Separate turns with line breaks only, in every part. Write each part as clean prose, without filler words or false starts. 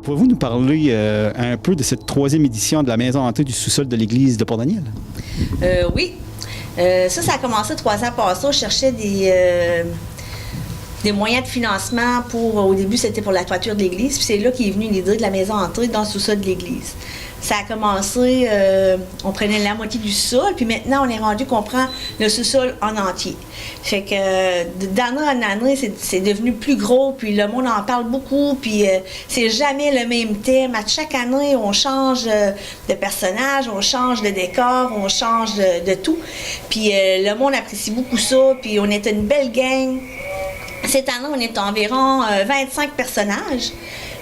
Pouvez-vous nous parler un peu de cette 3e édition de la Maison hantée du sous-sol de l'église de Port-Daniel?
Oui. Ça a commencé 3 ans passés. Je cherchais des moyens de financement au début, c'était pour la toiture de l'église. Puis c'est là qu'est venue l'idée de la maison hantée dans le sous-sol de l'église. Ça a commencé, on prenait la moitié du sous-sol, puis maintenant, on est rendu qu'on prend le sous-sol en entier. Fait que d'année en année, c'est devenu plus gros, puis le monde en parle beaucoup, puis c'est jamais le même thème. À chaque année, on change de personnage, on change de décor, on change de tout. Puis le monde apprécie beaucoup ça, puis on est une belle gang. Cette année, on est environ 25 personnages.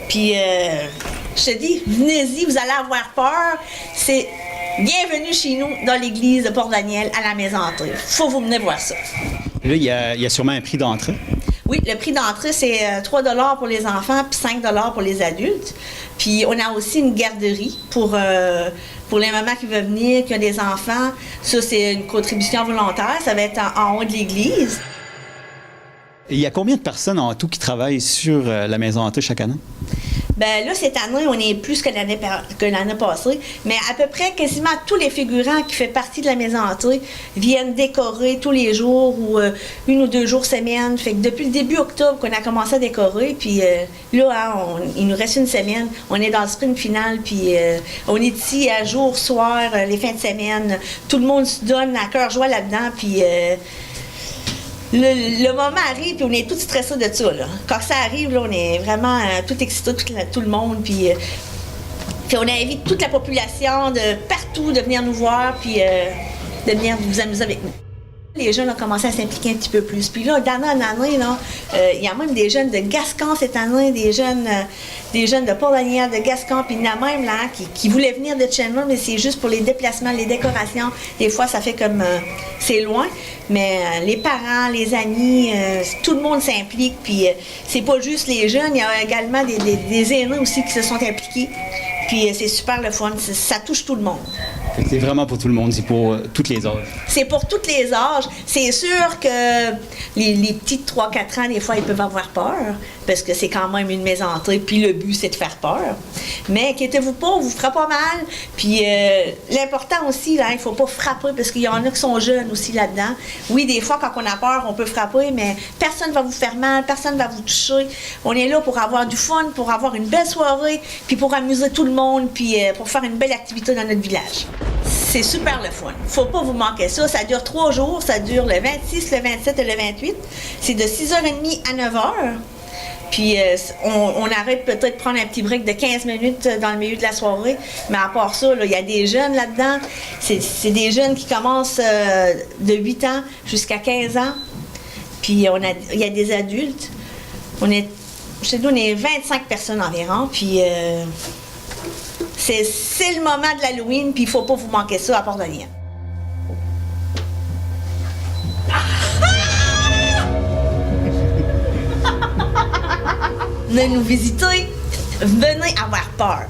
Puis, je te dis, venez-y, vous allez avoir peur. C'est bienvenue chez nous dans l'église de Port-Daniel à la Maison hantée. Faut vous venir voir ça.
Là, il y a sûrement un prix d'entrée.
Oui, le prix d'entrée, c'est 3 $ pour les enfants puis 5 $ pour les adultes. Puis, on a aussi une garderie pour les mamans qui veulent venir, qui ont des enfants. Ça, c'est une contribution volontaire. Ça va être en haut de l'église.
Il y a combien de personnes en tout qui travaillent sur la Maison hantée chaque année?
Ben là, cette année, on est plus que l'année passée, mais à peu près quasiment tous les figurants qui font partie de la Maison hantée viennent décorer tous les jours ou 1 ou 2 jours semaine. Fait que depuis le début octobre qu'on a commencé à décorer, puis là, il nous reste une semaine. On est dans le sprint final, puis on est ici à jour, soir, les fins de semaine. Tout le monde se donne à cœur joie là-dedans, puis... Le moment arrive, puis on est tous stressés de ça. Là. Quand ça arrive, là, on est vraiment tout excités, tout le monde. Puis on invite toute la population de partout de venir nous voir, puis de venir vous amuser avec nous. Les jeunes ont commencé à s'impliquer un petit peu plus. Puis là, d'année en année, il y a même des jeunes de Gascon cette année, des jeunes de Port-Daniel, de Gascon, puis il y en a même là, qui voulaient venir de Chandler, mais c'est juste pour les déplacements, les décorations. Des fois, ça fait comme... c'est loin, mais les parents, les amis, tout le monde s'implique. Puis c'est pas juste les jeunes, il y a également des aînés aussi qui se sont impliqués. Puis c'est super le fun, ça touche tout le monde.
C'est vraiment pour tout le monde, c'est pour toutes les âges.
C'est pour tous les âges. C'est sûr que les petits de 3-4 ans, des fois, ils peuvent avoir peur, parce que c'est quand même une maison hantée, puis le but, c'est de faire peur. Mais inquiétez-vous pas, on vous fera pas mal. Puis l'important aussi, là, il ne faut pas frapper, parce qu'il y en a qui sont jeunes aussi là-dedans. Oui, des fois, quand on a peur, on peut frapper, mais personne ne va vous faire mal, personne ne va vous toucher. On est là pour avoir du fun, pour avoir une belle soirée, puis pour amuser tout le monde, puis pour faire une belle activité dans notre village. C'est super le fun. Faut pas vous manquer ça. Ça dure 3 jours. Ça dure le 26, le 27 et le 28. C'est de 6h30 à 9h. Puis on arrête peut-être de prendre un petit break de 15 minutes dans le milieu de la soirée. Mais à part ça, il y a des jeunes là-dedans. C'est des jeunes qui commencent de 8 ans jusqu'à 15 ans. Puis il y a des adultes. Chez nous, on est 25 personnes environ. Puis... c'est le moment de l'Halloween, puis il ne faut pas vous manquer ça à Port-Daniel. Venez nous visiter, venez avoir peur.